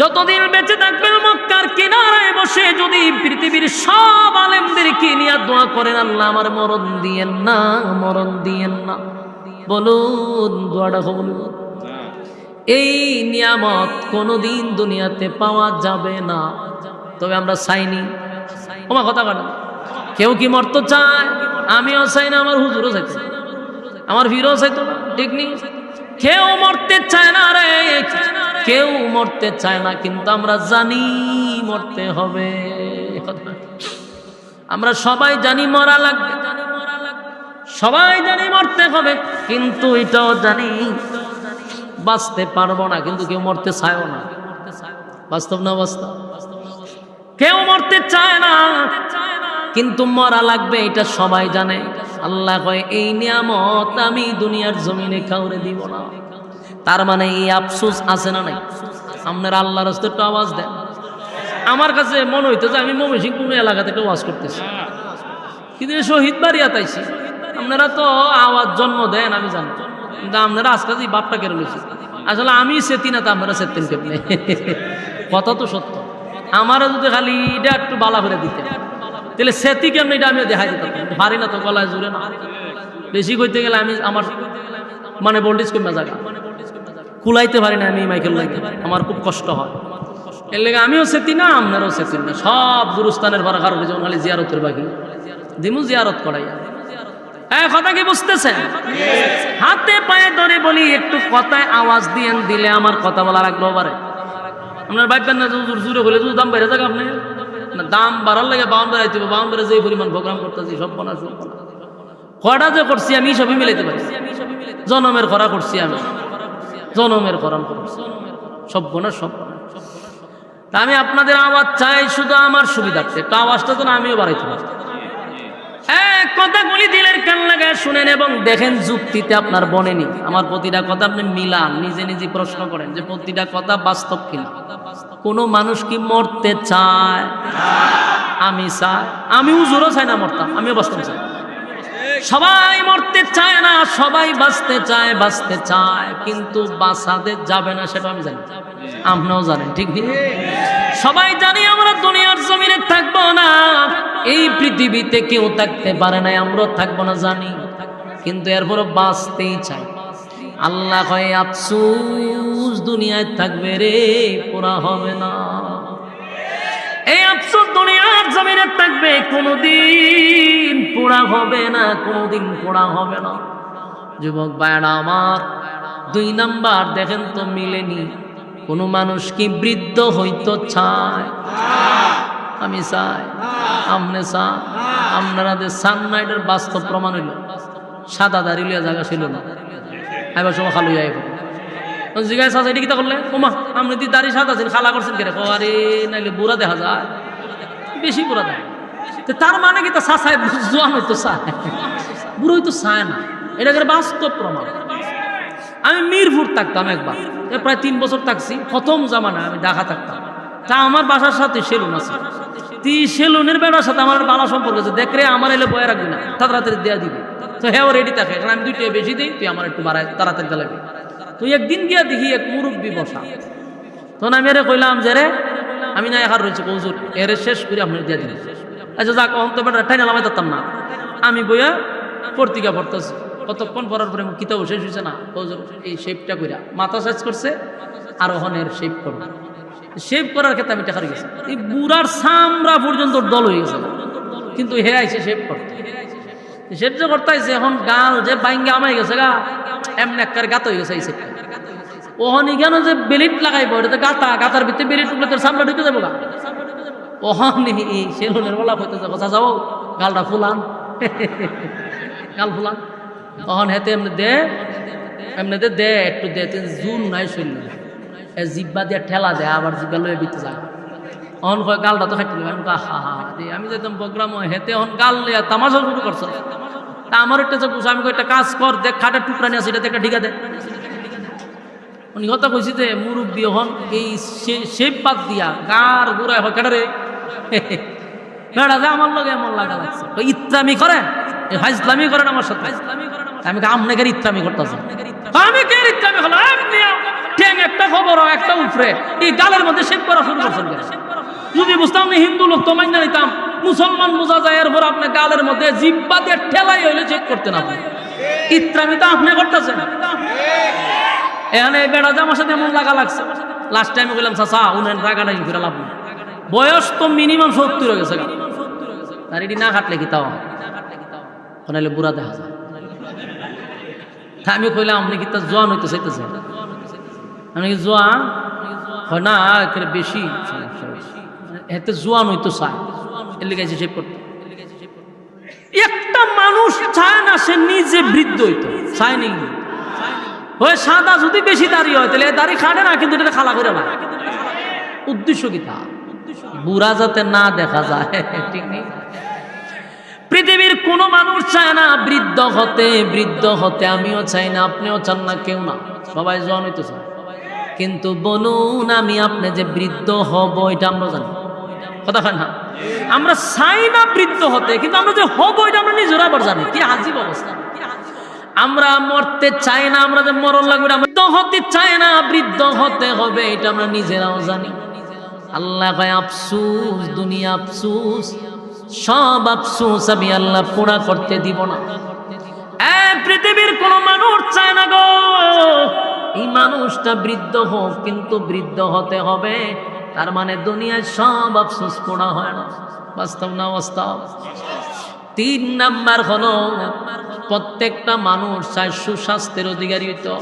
যতদিন বেঁচে থাকবেন মক্কার কিনারায় বসে যদি পৃথিবীর সব আলেমদেরকে নিয়ে দোয়া করেন, আল্লাহ আমার মরণ দিয়েন না, মরণ দিয়েন না। বলুন দোয়াটা কবুল। এই নিয়ামত কোনোদিন দুনিয়াতে পাওয়া যাবে না, তবে আমরা চাইনি। আমার কথা কাটা, কেউ কি মরতে চায়? আমিও চাই না, আমার হুজুরও চাইতো, আমার ভিড়ও চাইতো না, ঠিক নেই? কেউ মরতে চায় না রে, কেউ মরতে চায় না, কিন্তু আমরা জানি মরতে হবে। আমরা সবাই জানি মরা লাগবে, সবাই জানি মরতে হবে, কিন্তু এটাও জানি বাঁচতে পারবো না, কিন্তু কেউ মরতে চায়ও না। বাস্তব না বাস্তব? কেউ মরতে চায় না, কিন্তু মরা লাগবে, এটা সবাই জানে। আল্লাহ কয় এই নিয়ামত আমি দুনিয়ার জমিনে কাউরে দিব না। তার মানে এই আফসোস আছে না নাই? আপনারা আল্লাহর রাস্তে একটু আওয়াজ দেন। আমার কাছে মনে হইতো যে আমি ময়মনসিংহ কোন এলাকাতে একটু ওয়াজ করতেছি, কিন্তু শহীদ বাড়িয়া তাইছি। আপনারা তো আওয়াজ জন্ম দেন আমি জানি, কিন্তু আপনারা আজকে যে বাপটা কেড়ে লইছি, আসলে আমি সেতি না, তা আপনারা সেতেন কেমনে? কথা তো সত্য। আমারও যদি খালি এটা একটু বালা করে দিতে, তাহলে সেতি কেমন এটা আমিও দেখাই দিতাম। পারি না তো, গলায় জুড়ে না, বেশি কইতে গেলে আমি আমার মানে ভোল্টেজ কমে জায়গা কুলাইতে পারি না, আমি মাইকেল লাইতে আমার খুব কষ্ট হয়। এর লেগে আমিও সেতি না, আপনারাও সেতেন না। সব গুরুস্থানের ভাড়া কারণে যেমন খালি জিয়ারতের বাকি দিমু, জিয়ারত করাই। কথা কি বুঝতেছেন? হাতে পায়ে ধরে বলি একটু কথায় আওয়াজ দিয়েন, দিলে আমার কথা বলার আগ্রহ বাড়ে। আপনার ভাববেন না জুড়ে হলে যদি দাম বেড়ে যাবে, আপনি না দাম বাড়ার লাগে বাউন বেড়াইতে হবে। বাউন বেড়ে যে পরিমাণ প্রোগ্রাম করতেছি, সব বনা সব কটা যে করছি আমি সবই মিলাইতে পারি। জনমের খরা করছি আমি, জনমের খরাম করছি, সব বনা সব। তা আমি আপনাদের আওয়াজ চাই শুধু আমার সুবিধার্থে, একটু আওয়াজটা তো আমিও বাড়াইতে পারি। কথাগুলি দিলের কান লাগায় শুনেন এবং দেখেন যুক্তিতে আপনার বনেনি। আমার প্রতিটা কথা আপনি মিলান, নিজে নিজে প্রশ্ন করেন যে প্রতিটা কথা বাস্তব কিনা। কোনো মানুষ কি মরতে চায়? আমি চাই, আমি হুজুরও চাই না মরতাম, আমিও বাঁচতে চাই। সবাই মরতে চায় না, সবাই বাঁচতে চায়, বাঁচতে চায়, কিন্তু বাঁচাতে যাবে না সেটা আমি জানি, আপনিও জানেন, ঠিক নেই? সবাই জানি আমরা দুনিয়ার জমিনে থাকবো না, এই পৃথিবীতে কেউ থাকতে পারে না, আমরাও থাকবো না জানি, কিন্তু এরপরও বাঁচতেই চাই। আল্লাহ কয় আফসোস দুনিয়ায় থাকবে রে, পুরা হবে না। এই আফসোস দুনিয়ার জমিনে থাকবে, কোনোদিন পুরা হবে না, কোনোদিন পুরা হবে না। যুবক ভাইরা আমার, 2 নাম্বার দেখেন তো মিলেনি। কোন মানুষ কি বৃদ্ধ হইতে চায়? আমি চাই, আপনি চান, আপনারা চান না। এটার বাস্তব প্রমাণ হইল সাদা দাড়ি লিয়া জায়গা ছিল না, এবার সময় খালু যাই জিজ্ঞাসা আছে এটা কি তা করলে ওমা আপনি তুই দাড়ি সাদা আছেন খালা করছেন কে? আরে নাইলে বুড়া দেখা যায়, বেশি বুড়া দেখা। তার মানে কি তা চাষায় জোয়ান হইতো চায়, বুড়ো হইতো চায় না। এটা বাস্তব প্রমাণ। আমি মিরপুর থাকতাম একবার, প্রায় 3 বছর থাকছি। প্রথম জামানা আমি ঢাকা থাকতাম, তা আমার বাসার সাথে সেলুন আছে। সেলুনের বেড়ার সাথে আমার বালা সম্পর্ক আছে। দেখ রে আমার এলে বয়ে রাখবি না, তাড়াতাড়ি দেওয়া দিবি। তো হ্যাঁ রেডি থাকে, কারণ আমি 2 টাকা বেশি দিই, তুই আমার একটু বাড়ায় তাড়াতাড়ি চালাবি। তুই একদিন গিয়া দেখি এক মুরব্বী বসা, তখন আমি এরে কইলাম যে রে আমি না একার রয়েছে কৌজুর এর শেষ করে আপনার দিয়ে দিন। আচ্ছা যাক, অন্ত বেটা ঠাই নামাই থাকতাম না, আমি বইয়া পত্রিকা পড়তেছি। কতক্ষণ পড়ার পরে কিতাব শেষ হয়েছে না, কৌজুর এই শেপটা কইরা মাথা সাইজ করছে, আর ওখানের শেপ করবে। শেপ করার ক্ষেত্রে আমি টাকা গেছি, এই বুড়ার সামরা পর্যন্ত দল হয়ে গেছে, কিন্তু হে আইসে শেপ করতে। শেপ যে করতে আইসে, এখন গাল যে বাইঙ্গা আমাই গেছে গা, এমনি একটা গাত হয়ে গেছে এই শেপটা। ওহনি কেন যে বেলিট লাগাইবো, এটা তো গাতা, গাতার ভিতরে বেলিট উঠলে তোর সামনে ঢুকে যাবো গা। ওহনি সেলুনের বলা হইতে যাবো, যাও গালটা ফুলান, গাল ফুলান। তখন হেতে এমনি দে, এমনি দে একটু দে, জুন নাই শৈল জিব্বা দিয়ে ঠেলা দেয়, আবার জিব্বা লয়ে বিতে যায়। অন কয় গালটা তো খাইতে আমি যেতাম প্রোগ্রাম হেতে অন গাল লিয়া তামাশা শুরু করছো। তা আমার একটা আমি একটা কাজ কর, দেখ খাটের টুকরা নিয়ে আসি, এটা একটা ঢিকা দে। উনি কথা কইছি যে মুরব্বী হন এই শেপ বাদ দিয়া গার গোড়ায় হয় কেটারে বেড়া যে আমার লগে এমন লাগা লাগছে। ইত্রামি করেন, হাইজলামি করেন আমার সাথে। আমি আপনাকে ইত্রামি করতেছি, আমি কে ইচ্ছামে হলো ঠ্যাং একটা খবর একটা উফরে এই গালের মধ্যে শেভ করা শুরু করছেন কেন? যদি বুঝতাম আমি হিন্দু লোক তো মাইনা নিতাম, মুসলমান বোঝা যায় এরপর আপনার গালের মধ্যে জিব্বা দিয়ে ঠেলাই হইলে চেক করতেন আপনি। ইত্রামি তো আপনি করতেছেন। এখানে বেড়া জামার সাথে এমন লাগা লাগছে, লাস্ট টাইমে বললাম চাচা উনার জায়গাটা ফিরে লাভ নেই, বয়স তো মিনিমাম 70 হয়ে গেছে, আর এটি না কাটলে কি তাও নাহলে বুড়া দেখা যায়। আমি কইলাম আপনি কি তা জোয়ান হইতে চাইতেছে? আমি কি জোয়ান হয় না বেশি এতে জোয়ান হইতো চায়, এর লিগে হিসেব করতে। একটা মানুষ চায় না সে নিজে বৃদ্ধ হইতো, চায় নি ওই সাদা যদি বেশি দাড়ি হয় তাহলে দাড়ি খাটে না, কিন্তু এটা খালা করে না। উদ্দেশ্য কি তা? বুড়া যাতে না দেখা যায়, ঠিক নেই? পৃথিবীর কোন মানুষ চায় না বৃদ্ধ হতে, আমিও চাই না, আপনিও চান না, কেউ না, সবাই জোয়ান হইতে চায়। কিন্তু বলুন আমি আপনি যে বৃদ্ধ হব এটা আমরা জানি, কথা হয় না? আমরা চাই না বৃদ্ধ হতে, কিন্তু আমরা যে হব এটা আমরা নিজেরা আবার জানি। কি আজীব অবস্থা! আমরা মরতে চাই না, আমরা যে মরণ লাগবে, বৃদ্ধ হতে চাই না, বৃদ্ধ হতে হবে এটা আমরা নিজেরাও জানি। আল্লাহ কয় আফসুস, দুনিয়া আফসুস, সব আফসুস আমি আল্লাহ পুরা করতে দিব না। পৃথিবীর কোন মানুষ চায় না গো এই মানুষটা বৃদ্ধ হোক, কিন্তু বৃদ্ধ হতে হবে। তার মানে দুনিয়ায় সব আফসোস পুরা হয় না। বাস্তব না বাস্তব? 3 নাম্বার হলো প্রত্যেকটা মানুষ চায় সুস্বাস্থ্যের অধিকারী হইতো,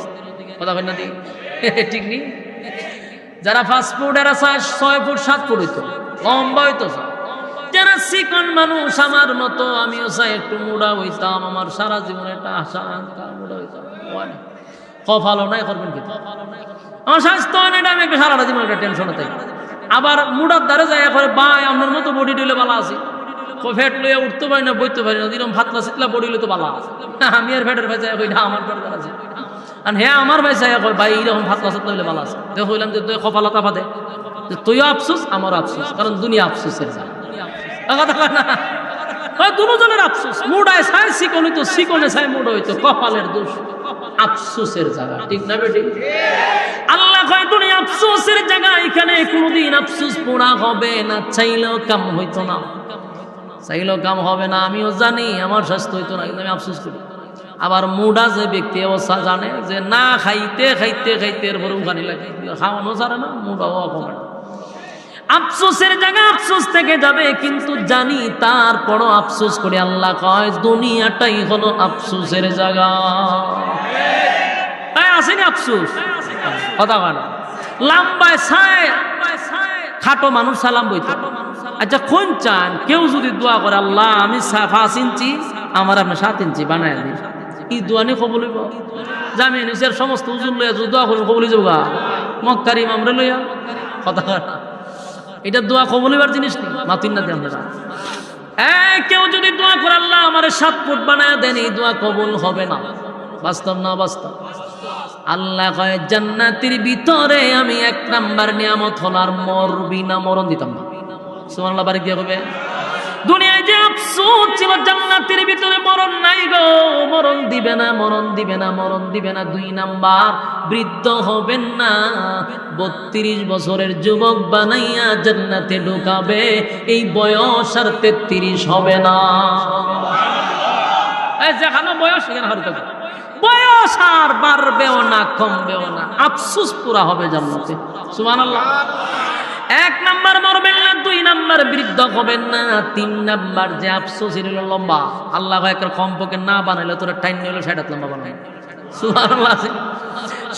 কথা বল না ঠিক নেই? যারা ফাস্ট ফুড এরা চায় 6 ফুট 7 ফুট হইতো, লম্বা হইতো। যারা চিকন মানুষ আমার মতো, আমিও চাই একটু মোড়া হইতাম, আমার সারা জীবনে একটা আশা মোড়া হইতাম। কপালও নাই, করবেন কি? আমার স্বাস্থ্য হয় না, এটা আমি একটা সারাটা জীবন একটা টেনশনে থাকি। আবার মুড়ার দ্বারে যাই করে ভাই আপনার মতো বডি দিলে ভালো আছি, ফ্যাট লইয়া উঠতে পারি না, বইতে পারি না, এরকম ফাতলা চিতলা বডি লইতে ভালো আছে। আমি আর ফ্যাটের ভাই যাই কই না আমার দরকার আছে, আর হ্যাঁ আমার ভাই যাই কই ভাই এরকম ফাতলা চিতলা হইলে ভালো আছে। দেখো হইলাম যে তুই কপালতা ফাঁদে, তুইও আফসোস আমারও আফসোস, কারণ দুনিয়া আফসোসের যায়। দুজনের আফসোস, মুডায় চাই চিকন হইতো, চিকনে চাই মুড হইতো, কপালের দোষ, আফসোসের জায়গা, ঠিক না বেটি? আল্লাহ কয় দুনিয়া আফসোসের জায়গা, এখানে কোনোদিন আফসোস পুরা হবে না, চাইলেও কাম হইতো না, চাইলেও কাম হবে না। আমিও জানি আমার স্বাস্থ্য হইতো না, কিন্তু আমি আফসোস করি। আবার মুডা যে ব্যক্তি অবস্থা জানে যে না খাইতে খাইতে খাইতে এরপরে উখানি লাগে, খাওয়ানো ছাড়ে না, মুডাও কমে না। আফসোসের জায়গা আফসোস থেকে যাবে, কিন্তু জানি তারপরও আফসোস করে। আল্লাহ কয় দুনিয়াটাই হলো আফসোসের জায়গা। তাই আসেনি আফসোস, কথা বলে লম্বায় ছায়, খাটো মানুষ সালাম বইতে। আচ্ছা কোন চান কেউ যদি দোয়া করে আল্লাহ আমি 5 ইঞ্চি, আমার আপনি 7 ইঞ্চি বানায় দিন, এই দোয়া নিয়ে কবুল হইব? জামি নিজের সমস্ত উজুর লইয়া দোয়া করবো, কবুল হয়ে যাবো মক্কার ইমামরে লইয়া, কথা বলে এটা দোয়া কবুল হইবার জিনিস নেই, মাতুন না দিয়ে আমরা। কেউ যদি দোয়া করে আল্লাহ আমার 7 ফুট বানায় দেন, এই দোয়া কবুল হবে না। বাস্তব না বাস্তব? আল্লাহ কয় জান্নাতের ভিতরে আমি 1 নাম্বার নিয়ামত হল আর মরবি না, মরণ দিতাম না। সুবহানাল্লাহ, বাড়ি গিয়ে হবে। দুনিয়ায় যে আফসোস ছিল জান্নাতের ভিতরে মরণ নাই গো, মরণ দিবে না, মরণ দিবে না, মরণ দিবে না। 2 নাম্বার বৃদ্ধ হবেন না, 32 বছরের যুবক বানাইয়া জান্নাতে ঢুকাবে, এই বয়স আর 33 হবে না। যেখানে বয়স সেখানে হারতে হবে, বয়স আর বাড়বেও না কমবেও না, আফসোস পুরা হবে জান্নাতে। সুবহানাল্লাহ। 1 নাম্বার মরবেন না, 2 নাম্বার বৃদ্ধ হবেন না, 3 নাম্বার যে আফসোস হইল লম্বা। আল্লাহ একটা কমপক্ষে না বানাইলে তোরা টাইম নিল 60 হাত লম্বা বানাই। সুবহানাল্লাহ,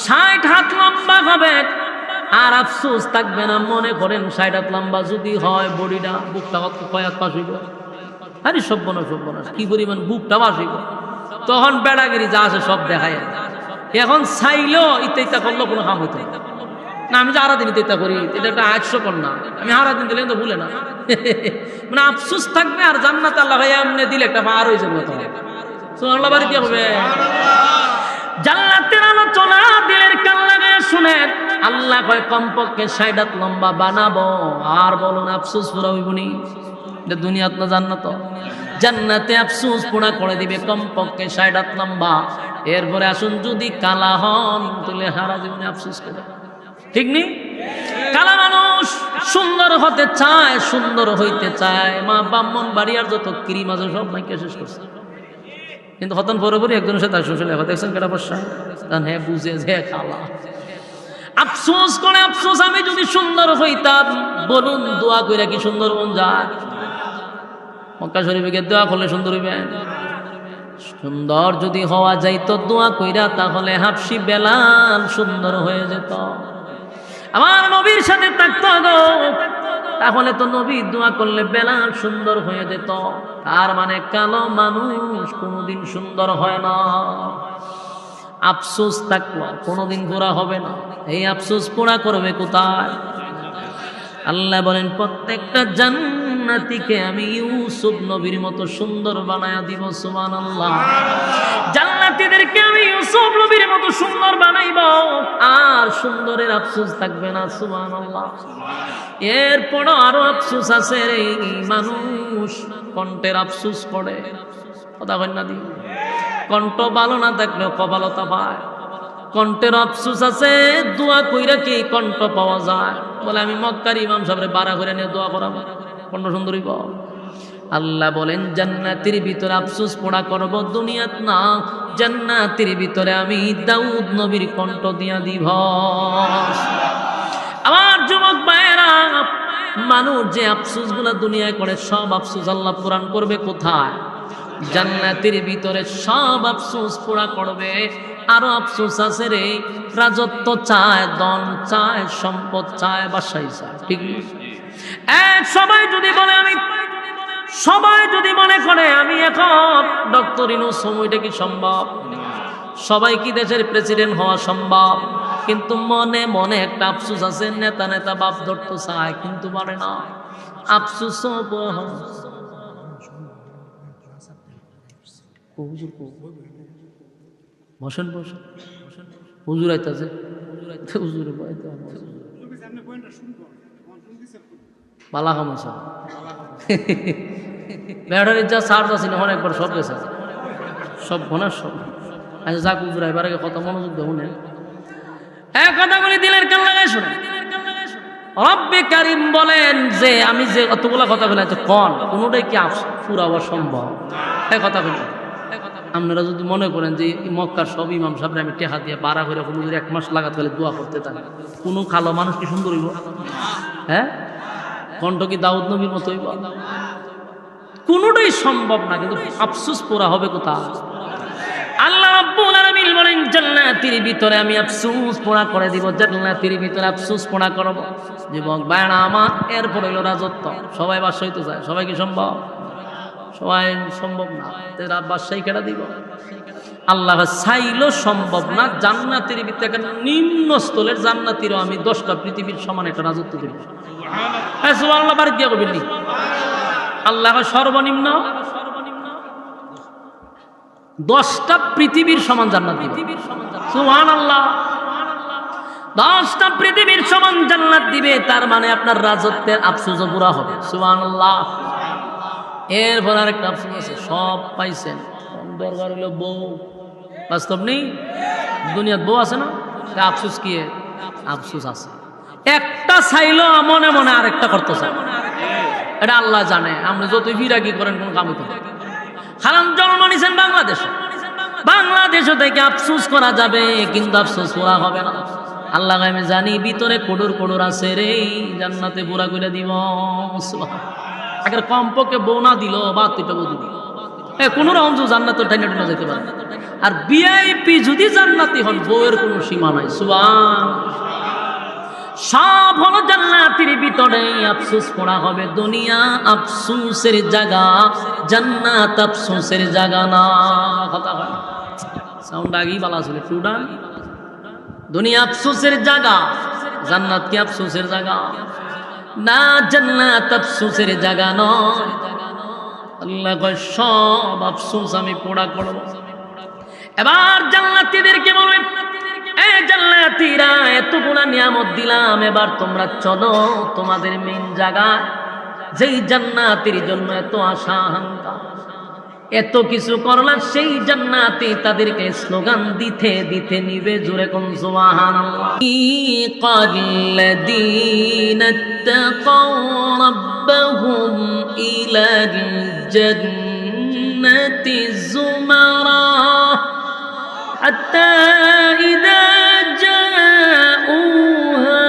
60 হাত লম্বা হবে আর আফসোস থাকবে না। মনে করেন 60 হাত লম্বা যদি হয়, বডিটা বুকটা কয়েক পাশ হইব, আরে সব্বনাশ কি পরিমাণ বুকটা পাশ হইব, তখন বেড়াগিরি যা আছে সব দেখায়। এখন চাইলেও ইত্যা করলো কোনো কাম হইতো না। আমি যে আরাদিন ইত্যা করি, এটা একটা 800 কর না, আমি আরাদিন দিলে তো ভুলে না, মানে আফসোস থাকবে। আর জান্নাত আল্লাহ ভাই এমনি দিলে একটা পার হয়ে যাবে, সুবহানাল্লাহ, বাড়ি দিয়ে হবে। জান্নাতের আলোচনা দিলের কান লাগায় শুনেন। আল্লাহ কয় কমপক্ষে 60 হাত লম্বা বানাবো, আর বলুন আফসোস পুরা হইবনি? দুনিয়াত না জান্নাত? জান্নাতে আফসোস পুরা করে দিবে কমপক্ষে 60 হাত লম্বা। এরপরে আসুন যদি কালা হন তাহলে সারা জীবনে আফসোস করে, ঠিক নেই? কালা মানুষ সুন্দর হতে চায়, সুন্দর হইতে চায়, মা ব্রাহ্মণ বাড়িয়ার যত ক্রিম আছে সব নাকি শেষ করছে, কিন্তু হতন পরে একজনের সাথে শ্বশুর লেখা দেখছেন কেটা বসা, কারণ হ্যাঁ বুঝে যে কালা আফসোস করে। আফসোস আমি যদি সুন্দর হইতাম, বলুন দোয়া কইরা কি সুন্দর মন যায়? মক্কা শরীফে গিয়ে দোয়া করলে সুন্দর হইবেন? সুন্দর যদি হওয়া যাইতো দোয়া কইরা, তাহলে হাফসি বেলাল সুন্দর হয়ে যেত, আমার নবীর সাথে থাকতো গো, তাহলে তো নবী দোয়া করলে বেলাল সুন্দর হয়ে যেত। তার মানে কালো মানুষ কোনোদিন সুন্দর হয় না। আফসোস তাকওয়া কোনোদিন পুরা হবে না। এই আফসোস পুরা করবে কোথায়? আল্লাহ বলেন প্রত্যেকটা জান্নাতীকে আমি ইউসুফ নবীর মতো সুন্দর বানায়া দিব। সুবহানাল্লাহ। জান্নাতীদেরকে আমি ইউসুফ নবীর মতো সুন্দর বানাইব, আর সুন্দরের আফসোস থাকবে না। সুবহানাল্লাহ। এরপরও আরো আফসোস আছে রে, মানুষ কণ্ঠের আফসোস করে, কথা কই না দি, কণ্ঠ ভালো না থাকলেও কপালতা পায়। কণ্ঠের আফসোস আছে, দোয়া কইরা কি কণ্ঠ পাওয়া যায়? বলে আমি মক্কার ইমাম সাহেবের বাড়া করে নিয়ে দোয়া করাবো, কণ্ঠ সুন্দর হইব। আল্লাহ বলেন জান্নাতের ভিতরে আফসোস পড়া করব, দুনিয়াত না। জান্নাতের ভিতরে আমি দাউদ নবীর কণ্ঠ দিয়া দিব। আমার যুবক ভাইয়েরা, মানুষ যে আফসোস গুলা দুনিয়ায় করে, সব আফসোস আল্লাহ পূরণ করবে কোথায়? জান্নাতের ভিতরে সব আফসোস পুরা করবে। আরো আফসোস আছে রে, রাজত্ব চায়, ধন চায়, সম্পদ চায়, বাসাই চায়, ঠিক সবাই যদি বলে আমি, সবাই যদি মনে করে আমি এখন ডক্টর ইউনূস, সময়টা কি সম্ভব? সবাই কি দেশের প্রেসিডেন্ট হওয়া সম্ভব? কিন্তু মনে মনে একটা আফসোস আছে, নেতা নেতা বাপ ধরতে চায় কিন্তু পারে না। আফসোস বসেন বসেন, হুজুর আইতাছে, হুজুর বালা কাম আছে, ব্যাটারির যা চার্জ আছে না অনেকবার সব গেছে, সব ঘনার সব। আচ্ছা যাক, হুজুর এবার আগে কত মনোযোগ দেবো না, এক কথাগুলি দিলের কান লাগাই শুনে। রব্বে কারিম বলেন যে আমি যে অতগুলা কথা বলে কন, কোনোটাই কি পুরা হওয়া সম্ভব? এক কথা বলি, আপনারা যদি মনে করেন যে মক্কার সব ইমাম সাহেবরা আমি টেহা দিয়ে বাড়া করে কোনো যদি 1 মাস লাগাতে হলে দোয়া করতে থাকেন, কোনো কালো মানুষ কি সুন্দর হইব? হ্যাঁ, কণ্ঠ কি দাউদ নবীর মতো হইব? কোনোটাই সম্ভব না। কিন্তু আফসোস পুরা হবে কোথায়? আল্লাহ রাব্বুল আলামিন বলেন জান্নাতের ভিতরে আমি আফসোস পুরা করে দিব, জান্নাতের ভিতরে আফসোস পুরা করব। যুবক ভাইরা আমার, এরপর হইল রাজত্ব। সবাই বাদশাহ হইতে চায়, সবাই কি সম্ভব? সবাই সম্ভব না। তেরা বাদশাহী কেটে দিব? আল্লাহ চাইলো সম্ভব না। জান্নাতের ভিতরে নিম্ন স্থলের জান্নাতিরও আমি 10টা পৃথিবীর সমান একটা রাজত্ব দেব। হ্যাঁ সুবহানাল্লাহ, বাড়ি দিয়া কবেন নি? আল্লাহ সর্বনিম্ন 10টা পৃথিবীর সমান জান্নাত দিবে। সুবহানাল্লাহ, 10টা পৃথিবীর সমান জান্নাত দিবে। তার মানে আপনার রাজত্বের আফসোস পুরা হবে। সুবহানাল্লাহ। এরপর আরেকটা আফসোস আছে, সব পাইছেন, দরকার হইল বউ। বাস্তব নেই, দুনিয়ার বউ আছে না, আফসোস কি? আফসোস আছে। একটা চাইলো মনে মনে আরেকটা করতে চায়, এটা আল্লাহ জানে। আপনি যতই ফিরাকি করেন কোন কামই করেন। হারাম জন্ম নিছেন বাংলাদেশে, বাংলাদেশও থেকে আফসোস করা যাবে, কিন্তু আফসোস পুরা হবে না। আল্লাহ আমি জানি ভিতরে কোডর কোডর আছে রে, জান্নাতে পুরা করে দিব। আগের কমপক্ষে বউ না দিল বা 2টা বউ দিল, কোন রকম জান্নাত টাইনা টাইনা যেতে পারে। আর ভিআইপি যদি জান্নাতি হন, বউয়ের কোনো সীমা নাই। সুবহানাল্লাহ। সব হলো জান্নাতের ভিতরে, আফসোস পড়া হবে। দুনিয়া আফসোসের জায়গা, জান্নাত আফসোসের জায়গা না। কথা হয় না, সাউন্ড আগেই বলা ছিল টুডান। দুনিয়া আফসোসের জায়গা, জান্নাত কি আফসোসের জায়গা না? জান্নাত আফসোসের জায়গা নয়। আল্লাহ কয় সব আফসোস আমি পুরা করব। এবার জান্নাতীদেরকে বলবেন, এ জান্নাতীরা, এতগুলা নিয়ামত দিলাম, এবার তোমরা চলো তোমাদের মেইন জায়গা, যেই জান্নাতের জন্য এত আশা আকাঙ্ক্ষা। এত কিছু করলা, সেই জান্নাতে তাদেরকে স্লোগান দিতে দিতে নিবে। জোরে কোন সুবহানাল্লাহ। কাল্লাযীনা তাকাউ রাব্বাহুম ইলাল জান্নাতি যুমারা হাত্তা ইযা জাউহা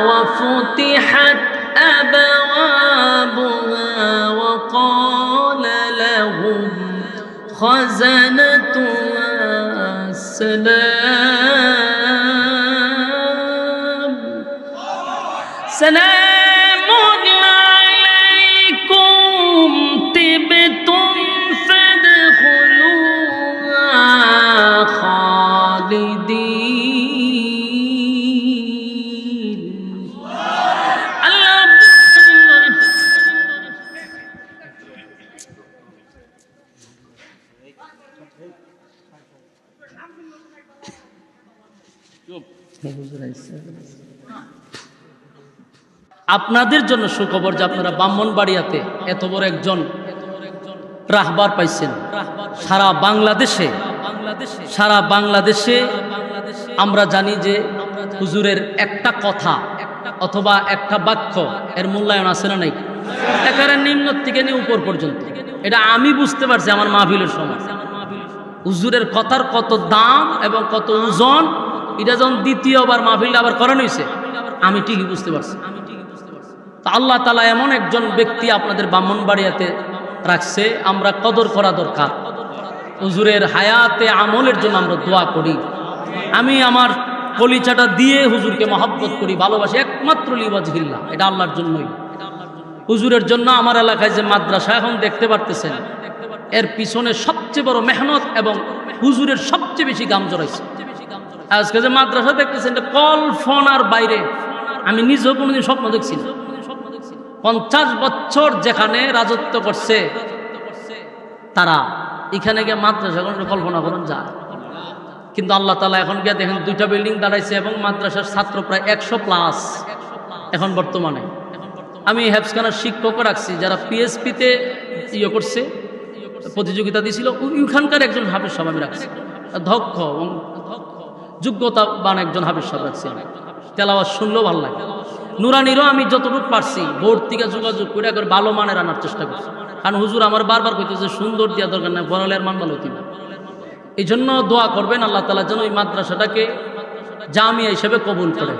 ওয়া ফুতিহাত আবওয়াবুহা ওয়া ক্বালা লাহুম খাযানাতুহা সালাম সালামুন আলাইকুম তিবতুম ফাদখুলুহা খালিদিন। আল্লাহ আপনাদের জন্য সুখবর যে আপনারা ব্রাহ্মণবাড়িয়াতে এত বড় একজন রাহবার পাইছেন। সারা বাংলাদেশে আমরা জানি যে হুজুরের একটা কথা অথবা একটা বাক্য এর মূল্যায়ন আছে না নাই? একেবারে নিম্ন থেকে নিয়ে উপর পর্যন্ত। এটা আমি বুঝতে পারছি আমার মাহফিলের সময়। হুজুরের কথার কত দাম এবং কত ওজন, এটা যখন দ্বিতীয়বার মাহফিল আবার করানো হয়েছে, আমি ঠিকই বুঝতে পারছি। তা আল্লাহ তাআলা এমন একজন ব্যক্তি আপনাদের ব্রাহ্মণবাড়িয়াতে রাখছে, আমরা কদর করা দরকার। হুজুরের হায়াতে আমলের জন্য আমরা দোয়া করি। আমি আমার কলিজাটা দিয়ে হুজুরকে মহব্বত করি, ভালোবাসি, একমাত্র লিওয়াজহিল্লাহ, এটা আল্লাহর জন্যই। হুজুরের জন্য আমার এলাকায় যে মাদ্রাসা এখন দেখতে পারতেছেন, এর পিছনে সবচেয়ে বড় মেহনত এবং হুজুরের সবচেয়ে বেশি গাম জড়াইছে। আজকে যে মাদ্রাসা দেখতেছেন, এটা কল্পনার বাইরে। আমি নিজেও কোনোদিন স্বপ্ন দেখছি না। 50 বছর যেখানে রাজত্ব করছে তারা, এখানে গিয়ে মাদ্রাসা কোনো কল্পনা করুন যায়। কিন্তু আল্লাহ তাআলা এখন গিয়ে দেখেন 2টা বিল্ডিং দাঁড়াইছে এবং মাদ্রাসার ছাত্র প্রায় 100+ এখন বর্তমানে। আমি হেফজখানার শিক্ষকও রাখছি, যারা পিএসপিতে করছে, প্রতিযোগিতা দিয়েছিল, ওইখানকার একজন হাফেজ সাহেব আমি রাখছি, দক্ষ এবং যোগ্যতাবান একজন হাফেজ সাহেব রাখছি। তেলাওয়াত শুনলেও ভালো লাগে। নুরানিরও আমি যতটুকু পারছি বোর্ড থেকে যোগাযোগ করে একবার ভালো মানের আনার চেষ্টা করছি। কারণ হুজুর আমার বারবার কইতেছে সুন্দর দেওয়া দরকার না, বড়লের মান ভালো হইতে। এই জন্য দোয়া করবেন আল্লাহ তাআলা যেন এই মাদ্রাসাটাকে জামিয়া হিসেবে কবুল করে।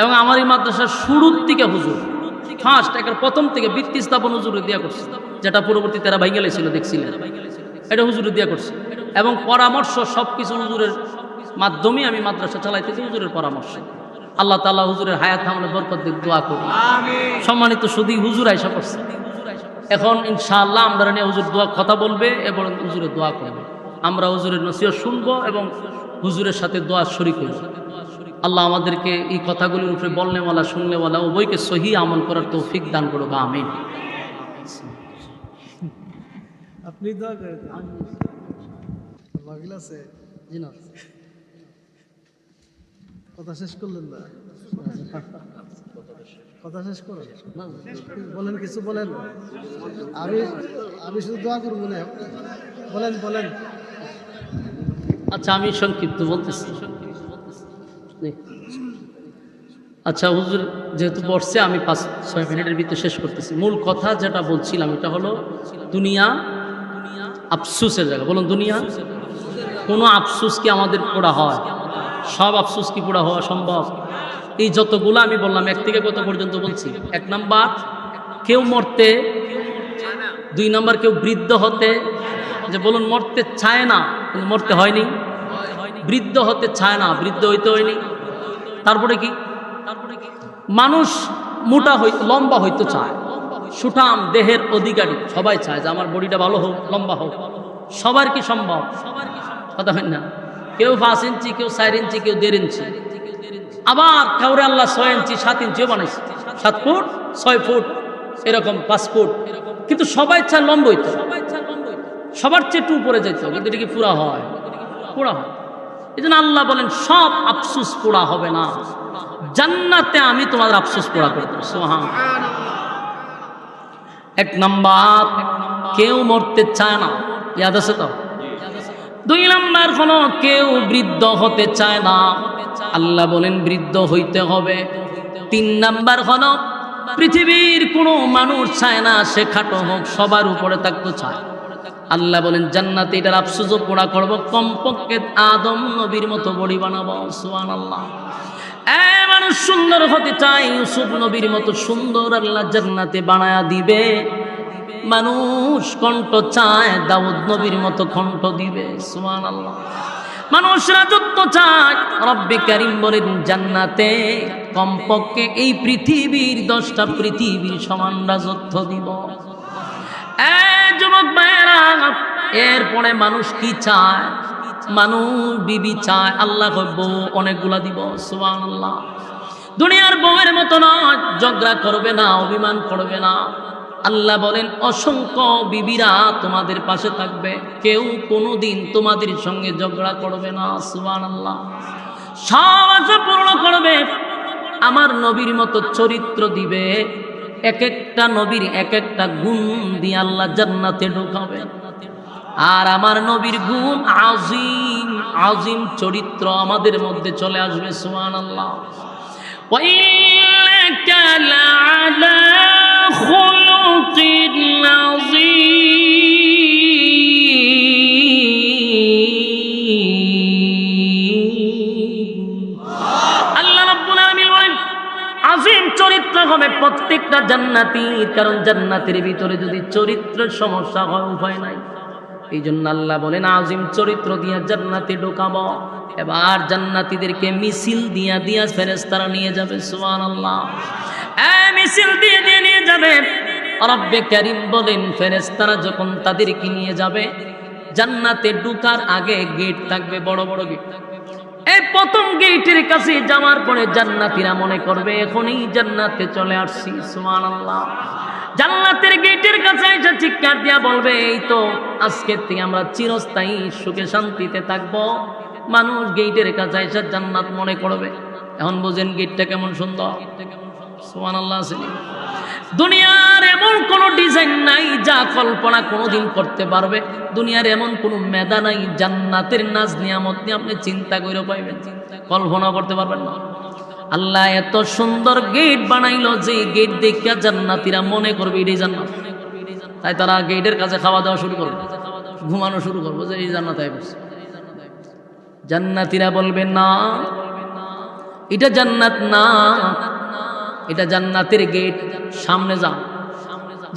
এবং আমার এই মাদ্রাসার শুরুর থেকে হুজুর ফার্স্ট একের প্রথম থেকে ভিত্তি স্থাপন হুজুরে দিয়া করছে, যেটা পরবর্তীতে তারা ভাইঙ্গা ছিল দেখছিলেন, এটা হুজুরে দিয়া করছে। এবং পরামর্শ সবকিছু হুজুরের মাধ্যমে আমি মাদ্রাসা চালাইতেছি, হুজুরের পরামর্শ। আল্লাহ তাআলা হুজুরের হায়াত আমলে বরকত দিক, দোয়া করি। সম্মানিত শুধু হুজুর আইসা করছে, এখন ইনশাআল্লাহ আমরা নিয়ে হুজুর দোয়া কথা বলবে এবং হুজুরের দোয়া করবে। আমরা হুজুরের নসিহত শুনবো এবং হুজুরের সাথে দোয়া শরীক হইব। আল্লাহ আমাদেরকে এই কথাগুলির উপরে বলনেওয়ালা শুননেওয়ালা উভয়কে সহি আমল করার তৌফিক দান করুক, আমিন। আপনি দোয়া করেন। মাহফিল আছে? জি না, কথা শেষ করলেন না? কথা শেষ করেন, বলেন, কিছু বলেন। আমি শুধু দোয়া করবো না, বলেন। আচ্ছা আমি সংক্ষিপ্ত বলতেছি। আচ্ছা হুজুর যেহেতু বসছে, আমি 5-6 মিনিটের ভিতরে শেষ করতেছি। মূল কথা যেটা বলছিলাম এটা হলো দুনিয়া আফসুসের জায়গা। বলুন, দুনিয়া কোনো আফসুস কি আমাদের পোড়া হয়? সব আফসুস কি পোড়া হওয়া সম্ভব? এই যতগুলো আমি বললাম, 1 থেকে কত পর্যন্ত বলছি? 1 নাম্বার কেউ মরতে, 2 নাম্বার কেউ বৃদ্ধ হতে, যে বলুন মরতে চায় না কিন্তু মরতে হয়নি, বৃদ্ধ হতে চায় না বৃদ্ধ হইতে হয়নি। তারপরে কি? মানুষ মোটা লম্বা হইতে চায়, সুঠাম দেহের অধিকারী সবাই চায় যে আমার বডিটা ভালো হোক, লম্বা হোক। সবার কি সম্ভব? কথা হয় না। কেউ 5 ইঞ্চি, কেউ 4 ইঞ্চি, কেউ 1.5 ইঞ্চি। আবার কাউরে আল্লাহ 6 ইঞ্চি 7 ইঞ্চিও বানাইছে, 7 ফুট 6 ফুট এরকম 5 ফুট। কিন্তু সবাই চায় লম্বা হইতে, সবার চেয়ে একটু উপরে যাইতে, কিন্তু এটা কি পুরা হয়? পুরা হয়। এই জন্য আল্লাহ বলেন সব আফসুস পুরা হবে না, জান্নাতে আমি তোমাদের আফসোস পুরা করে দেব। সুবহানাল্লাহ। 1 নাম্বার কেউ মরতে চায় না, ইয়াদ আছে তো? 2 নাম্বার হলো কেউ বৃদ্ধ হতে চায় না, আল্লাহ বলেন বৃদ্ধ হইতে হবে। 3 নাম্বার হলো পৃথিবীর কোনো মানুষ চায় না সে খাটো হোক, সবার উপরে থাকতে চায়। আল্লাহ বলেন জান্নাতে এটার আফসোসও পোড়া করবো, কমপক্ষে আদম নবীর মতো বডি বানাবো। সুবহানাল্লাহ। মানুষ সুন্দর হতে চায়, ইউসুফ নবীর মতো সুন্দর আল্লাহ জান্নাতে বানায়া দিবে। মানুষ কণ্ঠ চায়, দাউদ নবীর মতো কণ্ঠ দিবে। সুবহানাল্লাহ। মানুষ রাজত্ব চায়, রব্বে কারীম বলেন জান্নাতে কমপক্ষে এই পৃথিবীর 10টা পৃথিবীর সমান রাজত্ব দিব। যুবক ভাইয়েরা, এরপরে মানুষ কি চায়? মানুষ বিবি চায়, আল্লাহ বউ অনেকগুলা দিব। সুবহানাল্লাহ। দুনিয়ার বউয়ের মতো নয়, ঝগড়া করবে না, অভিমান করবে না। আল্লাহ বলেন অসংখ্য বিবিরা তোমাদের পাশে থাকবে, কেউ কোনোদিন তোমাদের সঙ্গে ঝগড়া করবে না। সুবহানাল্লাহ। সব আশা পূর্ণ করবে, আমার নবীর মতো চরিত্র দিবে। এক একটা নবীর এক একটা গুণ দিয়ে আল্লাহ জান্নাতে ঢোকাবে। আর আমার নবীর গুণ আজিম, আজিম চরিত্র আমাদের মধ্যে চলে আসবে। সুবহানাল্লাহ। ওয়া ইন্নাকা লাআলা খুলুকিন আযীম। আল্লাহ রাব্বুল আলামিন বলেন আজিম চরিত্র হবে প্রত্যেকটা জান্নাতীর, কারণ জান্নাতের ভিতরে যদি চরিত্রের সমস্যা হয় উপায় নাই। এই জন্য আল্লাহ বলেন আজিম চরিত্র দিয়া জান্নাতে ঢোকাবো। এবার জান্নাতীদেরকে মিছিল দিয়া দিয়া ফেরেশতারা নিয়ে যাবে। সুবহানাল্লাহ। মিছিল দিয়ে দিয়ে নিয়ে যাবে। রব্বে কারীম বলেন ফেরেশতারা যখন তাদেরকে নিয়ে যাবে, জান্নাতে ঢোকার আগে গেট থাকবে, বড় বড় গেট। এই প্রথম গেটের কাছে যাওয়ার পরে জান্নাতীরা মনে করবে এখনই জান্নাতে চলে আসছি। সুবহানাল্লাহ। জান্নাতের গেটের কাছে এসে চিৎকার দিয়া বলবে এই তো আজকের থেকে আমরা চিরস্থায়ী সুখে শান্তিতে থাকবো। মানুষ গেটের কাছে এসে জান্নাত মনে করবে। এখন বুঝেন গেটটা কেমন সুন্দর। সুবহানাল্লাহ। দুনিয়ার এমন কোন ডিজাইন নাই যা কল্পনা কোনোদিন করতে পারবে। দুনিয়ার এমন কোন মেধা নাই জান্নাতের নাজ নিয়ামত নিয়ে আপনি চিন্তা করে পাইবেন, কল্পনা করতে পারবেন না। আল্লাহ এত সুন্দর গেট বানাইলো যে গেট দেখিয়া জান্নাতীরা মনে করবে এটাই জান্নাত। তাই তারা গেটের কাছে খাওয়া দাওয়া শুরু করবে, ঘুমানো শুরু করবো যে এই জান্নাত আই বসে। জান্নাতীরা বলবে না, এটা জান্নাত না, এটা জান্নাতের গেট, সামনে যাও।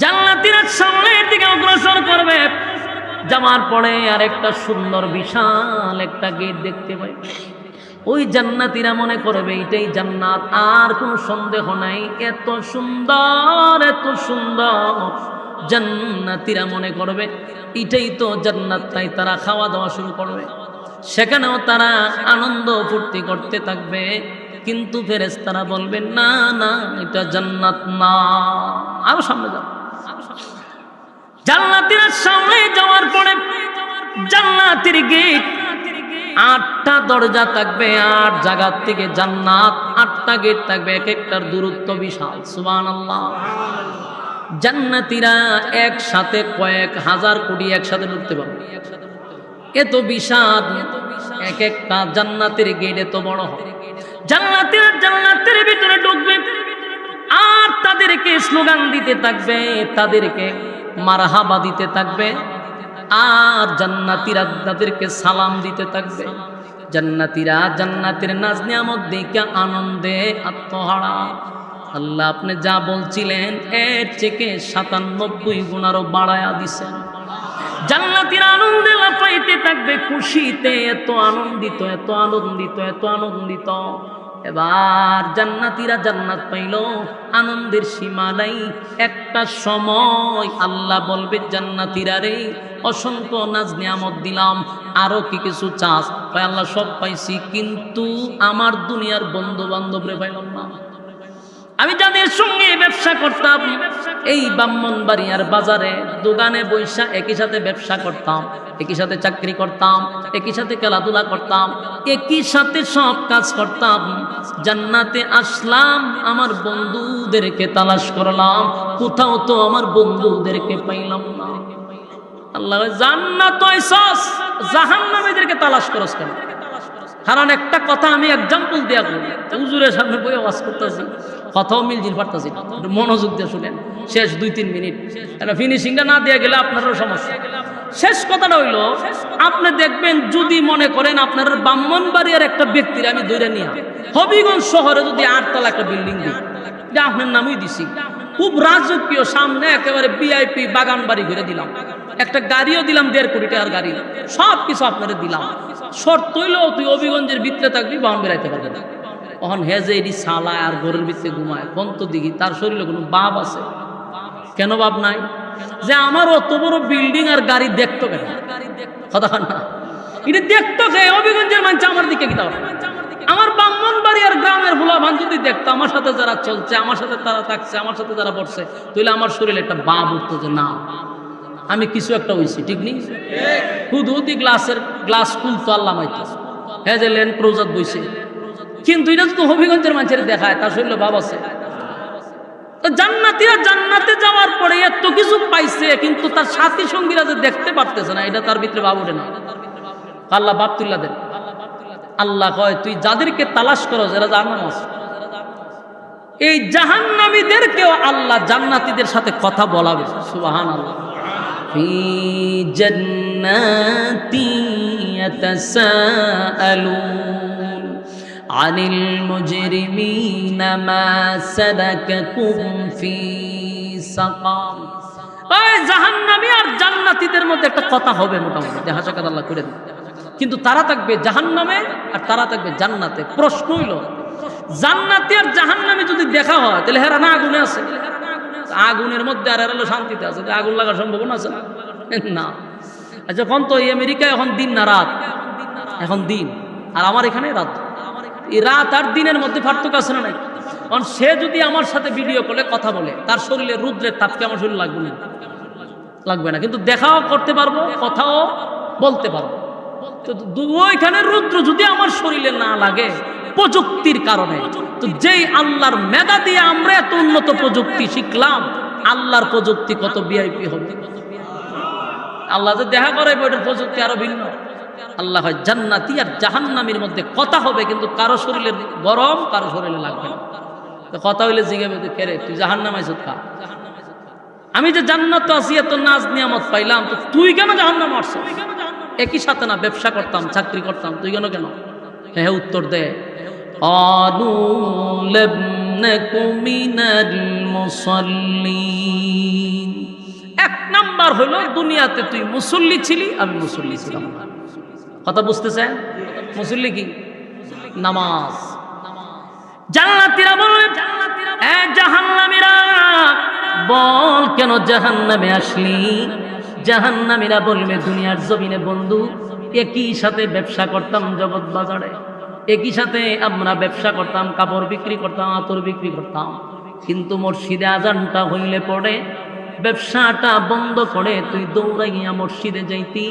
জান্নাতীরা সামনের দিকে অগ্রসর করবে। যাওয়ার পরে আর একটা সুন্দর বিশাল একটা গেট দেখতে পাই। ওই জান্নাতীরা মনে করবে এটাই জান্নাত, আর কোনো সন্দেহ নাই। এত সুন্দর, এত সুন্দর। জান্নাতীরা মনে করবে এটাই তো জান্নাত, তাই তারা খাওয়া দাওয়া শুরু করবে। সেখানেও তারা আনন্দ ফুর্তি করতে থাকবে। কিন্তু ফেরেশতারা বলবেন না না, এটা জান্নাত না, আরো সামনে যাও। জান্নাতীরা সামনে যাওয়ার পরে জান্নাতের গেট 8টা দরজা থাকবে, 8 জায়গা থেকে জান্নাত 8টা গেট থাকবে, এক একটার দূরত্ব বিশাল। সুবহানাল্লাহ। জান্নাতীরা একসাথে কয়েক হাজার কোটি একসাথে ঢুকতে পারবে, এত বিশাল। এক একটা জান্নাতের গেট এত বড় হয়। জান্নাতীরা জান্নাতের ভিতরে ঢুকবে আর তাদেরকে স্লোগান দিতে থাকবে, তাদেরকে মারহাবা দিতে থাকবে, আর জান্নাতীরা তাদেরকে সালাম দিতে থাকবে। জান্নাতীরা জান্নাতের নাজ নিয়ামত দেখে আনন্দে আত্মহারা। আল্লাহ আপনি যা বলছিলেন এর থেকে 97 গুণ আরো বাড়ায়া দিছেন। জান্নাতীরা আনন্দে লাফাইতে থাকবে, খুশিতে এত আনন্দিত, এত আনন্দিত, এত আনন্দিত। এবার জান্নাতীরা জান্নাত পাইল, আনন্দের সীমা নাই। একটা সময় আল্লাহ বলবে জান্নাতীরা রে অসংখ্য নাজ নিয়ামত দিলাম, আরো কি কিছু চাস? আল্লাহ সব পাইছি, কিন্তু আমার দুনিয়ার বন্ধু বান্ধব রে পাইলাম না। আমি যাদের সঙ্গে ব্যবসা করতাম, এই ব্রাহ্মণবাড়িয়ার বাজারে দোকানে বৈশা একই সাথে ব্যবসা করতাম, একই সাথে চাকরি করতাম, একই সাথে খেলাধুলা করতাম, একই সাথে সব কাজ করতাম। জান্নাতে আসলাম, আমার বন্ধুদেরকে তালাশ করলাম, কোথাও তো আমার বন্ধুদেরকে পাইলাম না। আল্লাহ জান্নাত হইছস, জাহান্নামীদেরকে তালাশ করস কেন? কারণ একটা কথা আমি এক্সাম্পল দিয়া বলি, হুজুরের সামনে বই ওয়াজ করতেছি, কথাও মিলজিল পারতাছি না, একটু মনোযোগ দিয়ে শুনেন। শেষ 2-3 মিনিট, এটা ফিনিশিংটা না দিয়ে গেলে আপনারও সমস্যা। শেষ কথাটা হইল, আপনি দেখবেন যদি মনে করেন আপনার ব্রাহ্মণবাড়িয়ার একটা ব্যক্তির আমি ধরে নিয়ে হবিগঞ্জ শহরে যদি 8 তলা একটা বিল্ডিং দিই, এটা আপনার নামই দিছি, খুব রাজকীয়, সামনে একেবারে VIP বাগান বাড়ি ঘুরে দিলাম, একটা গাড়িও দিলাম 1.5 কোটি টাকার গাড়ি, সব কিছু আপনারা দিলাম, শর্ত হইল তুই হবিগঞ্জের ভিতরে থাকবি, বাহন বেড়াইতে পারবে না। তখন হেজে এটি সালায় আর ঘরের ভিতরে ঘুমায়, কন্ত দিঘি তার শরীরে কোনো বাপ আছে? কেন বাপ নাই? যে আমার অত বড় বিল্ডিং আর গাড়ি দেখতো কেন? কথা না, এটা দেখতো কে? হবিগঞ্জের মানুষ আমার দিকে কি? আমার ব্রাহ্মণবাড়ি আর গ্রামের ভোলাভান যদি দেখতো আমার সাথে যারা চলছে, আমার সাথে তারা থাকছে, আমার সাথে যারা বসছে, তাহলে আমার শরীরে একটা বাপ উঠতো যে না আমি কিছু একটা হইছি, ঠিক নেই? হুদি গ্লাস খুলতো আল্লাহ মাইতো, হ্যাঁ যে ল্যান্ড ক্রুজার বইছে, কিন্তু এটা যদি হবিগঞ্জের মানুষের দেখায় তার শরীরে বাপ আছে। জান্নাতীরা জান্নাতে যাওয়ার পরে এত কিছু পাইছে, কিন্তু তার সাথী সঙ্গীরা যে দেখতে পারতেছে না, এটা তার ভিতরে ভাব ওঠে না। আল্লাহ বাপ তুল্লা দেন। আল্লাহ কয় তুই যাদেরকে তালাশ করো যারা জাহান্নাম আছে, এই জাহান্নামীদেরকেও আল্লাহ জান্নাতীদের সাথে কথা বলাবে। সুবহানাল্লাহ। ফি জান্নাতি ইয়াতাসাআলুন আনিল মুজরিমিনা মা সালাকাকুম ফি সাকার। এই জাহান্নামী আর জান্নাতীদের মধ্যে একটা কথা হবে, মোটামুটি দেখা সাক্ষাৎ আল্লাহ করে দেন, কিন্তু তারা থাকবে জাহান্নামে আর তারা থাকবে জান্নাতে। প্রশ্ন হইল, জান্নাতি আর জাহান্নামী যদি দেখা হয় তাহলে হেরা না আগুনে আছে? আগুনের মধ্যে আর এরা শান্তিতে আছে, আগুন লাগার সম্ভাবনা আছে না? আচ্ছা এখন তো এই আমেরিকায় এখন দিন না রাত? এখন দিন, আর আমার এখানে রাত। এই রাত আর দিনের মধ্যে পার্থক্য আছে না নাই? কারণ সে যদি আমার সাথে ভিডিও কলে কথা বলে, তার শরীরে রুদ্রের তাপকে আমার শরীর লাগবে না, লাগবে না, কিন্তু দেখাও করতে পারবো, কথাও বলতে পারবো। তো ওইখানে রুদ্র যদি আমার শরীরে না লাগে প্রযুক্তির কারণে, তো যেই আল্লাহর মেধা দিয়ে আমরা এত উন্নত প্রযুক্তি শিখলাম, আল্লাহর প্রযুক্তি কত VIP হবে। আল্লাহ যে দেখা করে ওইটার প্রযুক্তি আরো ভিন্ন। আল্লাহ হয় জান্নাতি আর জাহান্নামীর মধ্যে কথা হবে, কিন্তু কারো শরীরে গরম, কারো শরীরে লাগবে না। তো কথা হইলে জিজ্ঞাসা কেরে তুই জাহান্নামে আইছ কা? আমি যে জান্নাত আছি, এত নাজ নিয়ামত পাইলাম, তো তুই কেন জাহান্নামে আসছ? একই সাথে না ব্যবসা করতাম, চাকরি করতাম, তুই কেন? হ্যাঁ উত্তর দে। ক্বালু লাম নাকু মিনাল মুসাল্লিন। 1 নাম্বার হলো দুনিয়াতে তুই মুসল্লি ছিলি, আমি মুসল্লি ছিলাম না। কথা বুঝতেছেন? মুসল্লি কি? নামাজ। জান্নাতীরা বলবে, এ জাহান্নামীরা বল কেন জাহান্নামে আসলি? জাহান্নামীরা বলবে, দুনিয়ার জমিনে বন্ধু একই সাথে ব্যবসা করতাম জগৎ বাজারে, একই সাথে আমরা ব্যবসা করতাম, কাপড় বিক্রি করতাম, আতর বিক্রি করতাম, কিন্তু মসজিদে আজানটা হইলে পড়ে ব্যবসাটা বন্ধ করে তুই দৌড়াইয়া মসজিদে যাইতি।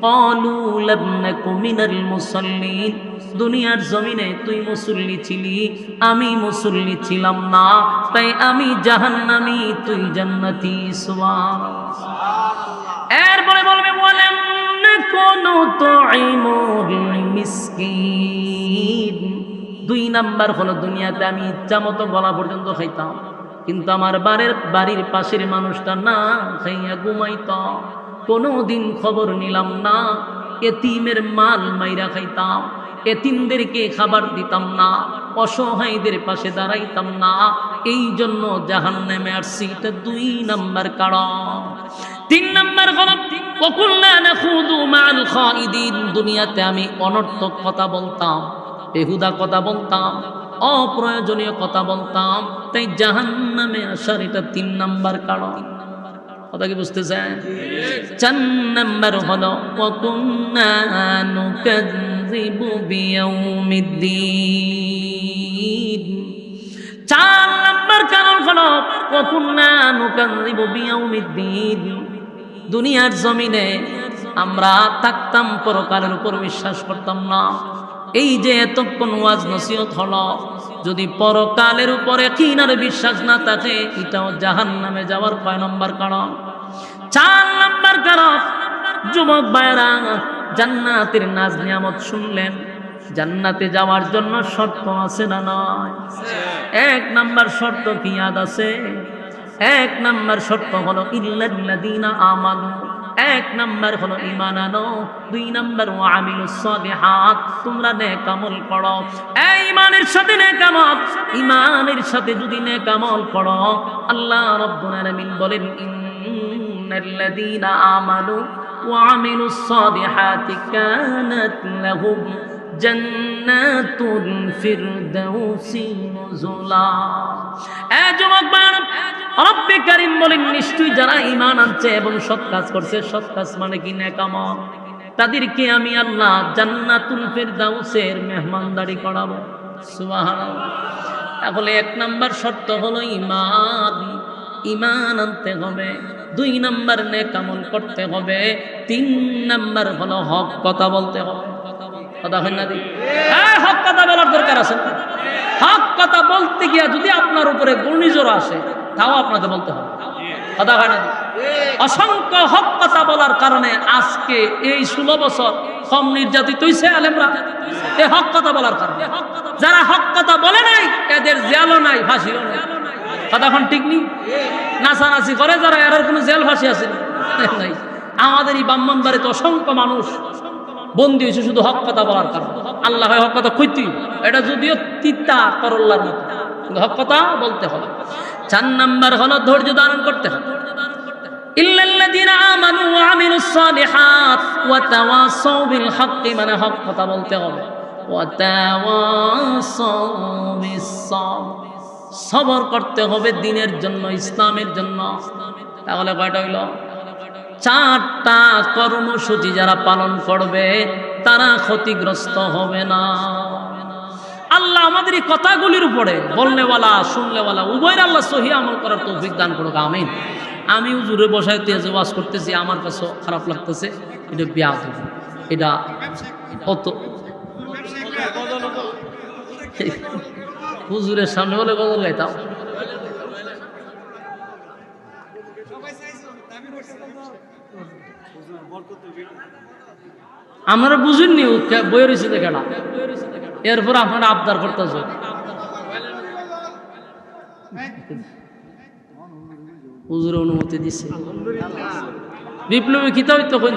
ক্বালু লাম নাকু মিনাল মুসাল্লিন। দুনিয়ার জমিনে তুই মুসল্লি ছিলি, আমি মুসল্লি ছিলাম না, তাই আমি জাহান্নামী, তুই জান্নাতি। সুবহানাল্লাহ। এরপরে বলবে ওয়ালাম নাকুনু তুইমুল মিসকিন। 2 নাম্বার হলো দুনিয়াতে আমি ইচ্ছা মতো গলা পর্যন্ত খাইতাম, কিন্তু আমার বাড়ির পাশের মানুষটা না খাইয়া ঘুমাইতো, কোনোদিন খবর নিলাম না। এতিমের মাল মাইরা খাইতাম, এতিমদেরকে খাবার দিতাম না, অসহায়দের পাশে দাঁড়াইতাম না, এই জন্য জাহান্নামে আসছি। এটা 2 নাম্বার কারণ। 3 নাম্বার কারণ, ওয়াকুল্লা নাখুদু মাআল খাইদিন। দুনিয়াতে আমি অনর্থক কথা বলতাম, বেহুদা কথা বলতাম, অপ্রয়োজনীয় কথা বলতাম, তাই জাহান্নামে আসার এটা 3 নাম্বার কারণ। কথা কি বুঝতেছেন? 4 নাম্বার হলো ওয়াকুন্না নুকাযযিবু বিয়াউমিদ্দিন। 4 নাম্বার কারণ হলো ওয়াকুন্না নুকাযযিবু বিয়াউমিদ্দিন। দুনিয়ার জমিনে আমরা থাকতাম, পরকালের উপর বিশ্বাস করতাম না। এই যে এতক্ষণ ওয়াজ নসিহত হলো, যদি পরকালের উপরে কিনার বিশ্বাস না থাকে, এটাও জাহান্নামে যাওয়ার 5 নম্বর কারণ। 4 নাম্বার কারণ, যুবক ভাইরা জান্নাতের নাজ নিয়ামত শুনলেন, জান্নাতে যাওয়ার জন্য শর্ত আছে না নয়? 1 নাম্বার শর্ত কি ইয়াদ আছে? 1 নাম্বার শর্ত হলো ইল্লাল্লাযীনা আমানু। 1 নাম্বার হলো ঈমান আনো। 2 নাম্বার ওয়া আমিলুস সালিহাত, তোমরা নেক আমল করো। এই ঈমানের সাথে নেক আমল, ঈমানের সাথে যদি নেক আমল করো, আল্লাহ রাব্বুল আলামিন বলেন ইন্নাল্লাযীনা আমানু ওয়া আমিলুস সালিহাতি কানাত লাহুম জান্নাতুল ফিরদাউসি নুজুলা। এ যুবক ভাইরা, রব্বে কারীম বলেন নিশ্চয়ই যারা ঈমান আনছে এবং সৎ কাজ করছে, সৎ কাজ মানে কি নেক আমল, তাদেরকে আমি আল্লাহ জান্নাতুল ফিরদাউসের মেহমানদারি করাবো। সুবহানাল্লাহ। তাহলে 1 নাম্বার শর্ত হলো ঈমান, ঈমান আনতে হবে। 2 নাম্বার নেক আমল করতে হবে। 3 নাম্বার হলো হক কথা বলতে হবে। কথা হয় না দি? হ্যাঁ, হক কথা বলার দরকার আছে। হক কথা বলতে গিয়া যদি আপনার উপরে ঘূর্ণিঝড় আসে, তাও আপনাকে বলতে হবে। কথা হয় না? অসংখ্য হক কথা বলার কারণে আজকে এই 16 বছর কম নির্যাতিত হইছে আলেমরা, এই হক কথা বলার কারণে। যারা হক কথা বলে নাই, এদের জেলও নাই, ফাঁসিও নাই। কথা এখন ঠিক নেই? নাচানাচি করে যারা, এর কোনো জেল ফাঁসি আছে নাই। আমাদের এই ব্রাহ্মণবাড়িতে অসংখ্য মানুষ বন্দী হয়েছে শুধু হক কথা বলার কারণে। আল্লাহ হক কথা কইতি, এটা যদিও তিতা করল্লার মতো, কিন্তু হক কথা বলতে হবে। 4 নাম্বার হলো ধৈর্য ধারণ করতে হবে। ইল্লাল্লাযীনা আমানু ওয়া আমিলুস সালিহাত ওয়া তাওয়াসাউ বিল হাক্কি, মানে হক কথা বলতে হবে। ওয়া তাওয়াসাউ বিস সাবর, সবর করতে হবে দ্বীনের জন্য, ইসলামের জন্য। তাহলে কয়টা হইল? 4টা কর্মসূচি যারা পালন করবে তারা ক্ষতিগ্রস্ত হবে না। আল্লাহ আমাদের এই কথাগুলির উপরে বলনেওয়ালা শুনলেওয়ালা উভয়ের আল্লাহ সহি আমল করার তৌফিক দান করুক, আমিন। আমি হুজুরে বসাইতে যে ওয়াজ করতেছি, আমার কাছে খারাপ লাগতেছে, এটা বিয়াদব, এটা কত হুজুরের সামনে বলে গজল গাইতাম। আপনারা বুঝেননি বইয়ের হয়েছে দেখেনা, এরপর আপনারা আবদার করতেছ। হুজুরের অনুমতি দিচ্ছে। বিপ্লবী কিতাব তো কই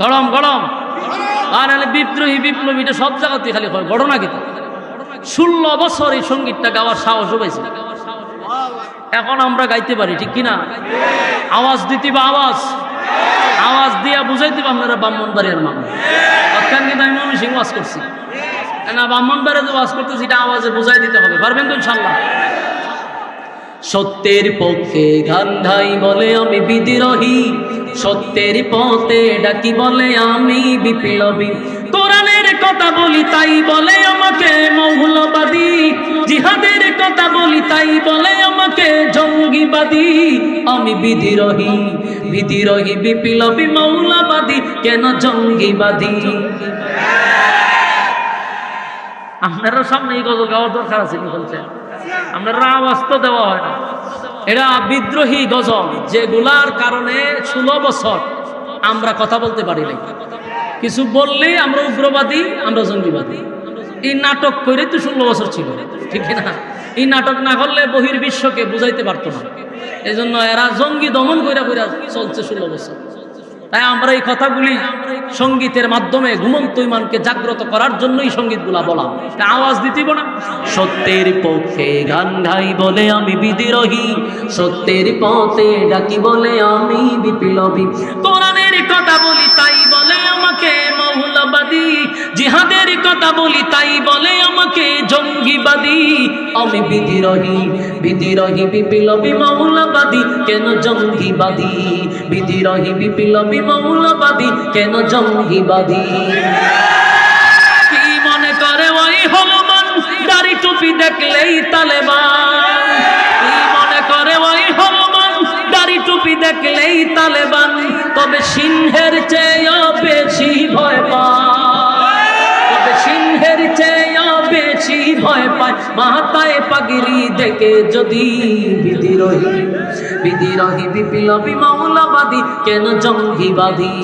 গরম গরম, আর বিদ্রোহী বিপ্লবীটা সব জায়গাতে খালি হয় ঘটনা কিতাব। 16 বছর এই সঙ্গীতটা গাওয়ার সাহস পাইছে। এখন আমরা গাইতে পারি, ঠিক কিনা? আওয়াজ দিতে বা আওয়াজ দিয়া বুঝাইতে বা আপনারা ব্রাহ্মণবাড়িয়ার মানুষ। অক্ষান কিন্তু আমি ময়মনসিংহ ওয়াজ করছি না, ব্রাহ্মণবাড়িয়া যে ওয়াজ করতেছি এটা আওয়াজে বুঝাই দিতে হবে। পারবেন তো ইনশাল্লাহ? সত্যের পক্ষে গান ধাই বলে আমি বিদ্রোহী, সত্যের পথে ডাকি বলে আমি বিপ্লবী। কোরআনের কথা বলি তাই বলে আমাকে মৌলবাদী, জিহাদের কথা বলি তাই বলে আমাকে জঙ্গিবাদী। আমি বিদ্রোহী, বিদ্রোহী বিপ্লবী মৌলবাদী, কেন জঙ্গিবাদী? আপনারা সামনে এই গজল গাওয়ার দরকার আছে কি বলছেন? আপনারা আওয়াজ তো দেওয়া হয় না। এরা বিদ্রোহী গজল, যেগুলার কারণে 16 বছর আমরা কথা বলতে পারি নাই। কিছু বললেই আমরা উগ্রবাদী, আমরা জঙ্গিবাদী। এই নাটক করে তো 16 বছর ছিল, ঠিক না? এই নাটক না করলে বহির্বিশ্বকে বুঝাইতে পারতো না। এই জন্য এরা জঙ্গি দমন কইরা কইরা চলছে 16 বছর। তাই আমরা এই কথাগুলি সঙ্গীতের মাধ্যমে ঘুমন্ত ইমানকে জাগ্রত করার জন্যই সঙ্গীতগুলা বলা। আওয়াজ দিতেই না। সত্যের পক্ষে গান গাই বলে আমি বিদ্রোহী, সত্যের পথে ডাকি বলে আমি বিপ্লবী। কোরআনের কথা বলি তাই বলে আমাকে মৌলবাদী, জিহাদের কথা বলি তাই বলে আমাকে জঙ্গিবাদী। আমি বিদ্রোহী, বিদ্রোহী বিপ্লবী মৌলবাদী, কেন জঙ্গিবাদী? বিদ্রোহী বিপ্লবী মৌলবাদী, কেন জঙ্গিবাদী? কি মনে করে ওই হলমান, দাড়ি টুপি দেখলেই তালেবান? কি মনে করে ওই হলমান, দাড়ি টুপি দেখলেই তালেবান? তবে সিংহের চেয়েও বেশি ভয় পায়, তবে সিংহের চেয়েও বেশি ভয় পায় মাথায় পাগড়ি দেখে যদি বিদ্রোহী বিদ্রোহী বিপ্লবী মৌলবাদী কেন জঙ্গিবাদী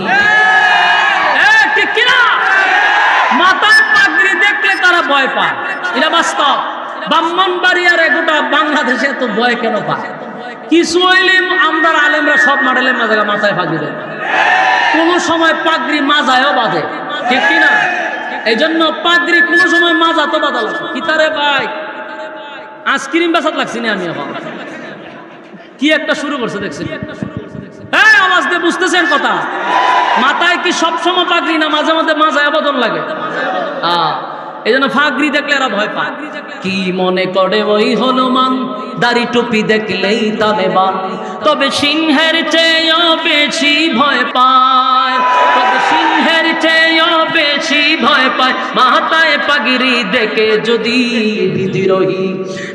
ঠিক কিনা মাথায় পাগড়ি দেখলে তারা ভয় পায় এটা বাস্তব ব্রাহ্মণবাড়িয়ার গোটা বাংলাদেশে তো ভয় কেন পায় কিছু হইলে আমরা আলেমরা সব মডেলের মাথায় পাগড়ি দেয় কোন সময় পাগড়ি মাজায়ও বাঁধে ঠিক কিনা এই জন্য পাগড়ি কোন সময় মাজা তো বাঁধা লাগবে কি তারে ভাই আইসক্রিম বেচাত লাগছি না আমি এখন কি একটা শুরু করছে দেখছি হ্যাঁ আওয়াজ দিয়ে বুঝতেছেন কথা মাথায় কি সবসময় পাগড়ি না মাঝে মাঝে মাজায় বদল লাগে এই জন্য পাগড়ি দেখলে এরা ভয় পায় কি মনে করে ওই হনুমান দাড়ি টুপি দেখলেই তালেবান তবে সিংহের চেয়েও বেশি ভয় পায় তবে সিংহের চেয়েও বেশি ভয় পায় মাথায় পাগড়ি দেখে যদি বিদ্রোহী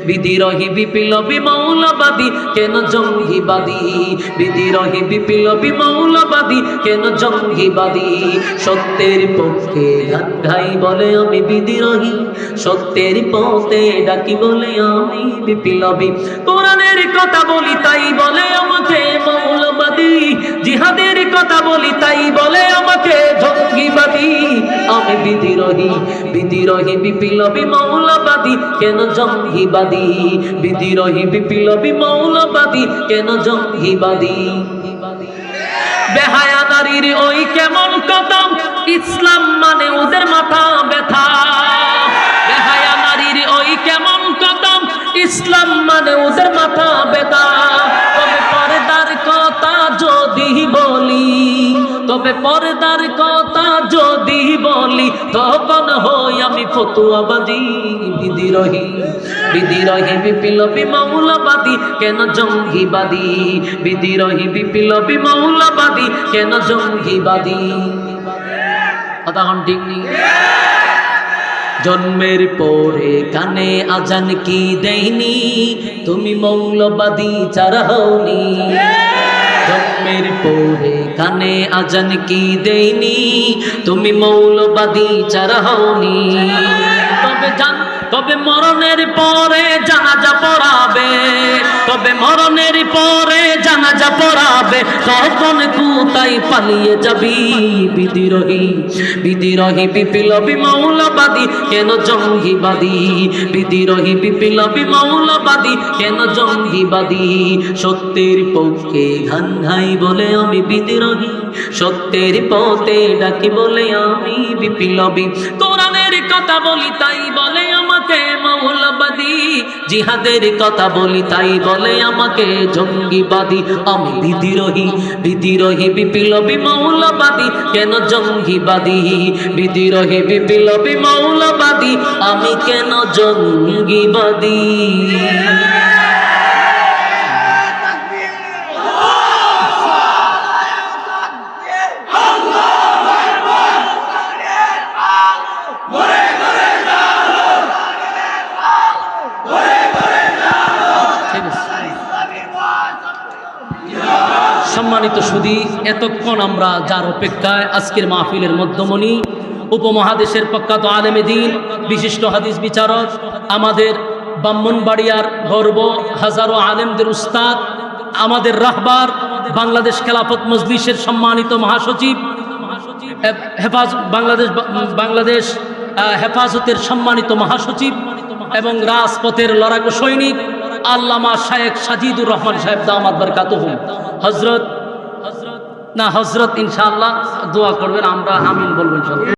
বিদ্রোহী বিপ্লবী মৌলবাদী কেন জঙ্গিবাদী বিদ্রোহী বিপ্লবী মৌলবাদী কেন জঙ্গিবাদী সত্যের পক্ষে গান গাই বলে আমি বিদ্রোহী সত্যের পথে ডাকি বলে আমি বিপ্লবী কোরআনের কথা বলি তাই বলে আমাকে মৌলবাদী জিহাদের কথা বলি তাই বলে আমাকে জঙ্গিবাদী আমি বিদ্রোহী বিদ্রোহী বিপ্লবী মৌলবাদী কেন জঙ্গিবাদী বিদ্রোহী বিপ্লবী মৌলবাদী কেন জঙ্গিবাদী বেহায়া নারীর ওই কেমন কদম ইসলাম মানে ওদের মাথা ব্যথা বেহায়া নারীর ওই কেমন কদম ইসলাম মানে ওদের মাথা ব্যথা তবে পর্দার কথা যদি বলি তবে পর্দার কথা যদি বলি তখন হই আমি ফতুয়াবাদী বিদ্রোহী বিদ্রোহী বিপ্লবী মৌলবাদী কেন জঙ্গিবাদী বিদ্রোহী বিপ্লবী মৌলবাদী কেন জঙ্গিবাদী কথা কোন ঠিক নেই জন্মের পরে কানে আজান কি দেয়নি তুমি মৌলবাদী যারা হওনি জন্মের পরে কানে আজান কি দেয়নি তুমি মৌলবাদী যারা হওনি তবে মরণের পরে জানাজা পড়াবে তবে মরণের পরে জানাজা পড়াবে তখন কোথায় পালিয়ে যাবি বিদ্রোহী বিদ্রোহী বিপ্লবী মৌলবাদী কেন জঙ্গিবাদী বিদ্রোহী বিপ্লবী মৌলবাদী কেন জঙ্গিবাদী সত্যের পক্ষে গান গাই বলে আমি বিদ্রোহী সত্যের পথে ডাকি বলে আমি বিপ্লবী কোরআনের কথা বলি তাই বলে আমাকে মৌলবাদী জিহাদের কথা বলি তাই বলে আমাকে জঙ্গিবাদী আমি বিদ্রোহী বিদ্রোহী বিপ্লবী মৌলবাদী কেন জঙ্গিবাদী বিদ্রোহী বিপ্লবী মৌলবাদী আমি কেন জঙ্গিবাদী সম্মানিত সুধী এতক্ষণ আমরা যার অপেক্ষায় আজকের মাহফিলের মধ্যমণি উপমহাদেশের প্রখ্যাত আলেমে দ্বীন বিশিষ্ট হাদিস বিচারক আমাদের ব্রাহ্মণবাড়িয়ার গর্ব হাজারো আলেমদের উস্তাদ আমাদের রাহবার বাংলাদেশ খেলাফত মজলিসের সম্মানিত মহাসচিব বাংলাদেশ হেফাজতের সম্মানিত মহাসচিব এবং রাজপথের লড়াকু সৈনিক আল্লামা শায়েখ সাজিদুর রহমান সাহেব দামাত বরকাতুহুম হযরত ইনশাআল্লাহ দোয়া করবেন আমরা আমিন বলবো ইনশাআল্লাহ।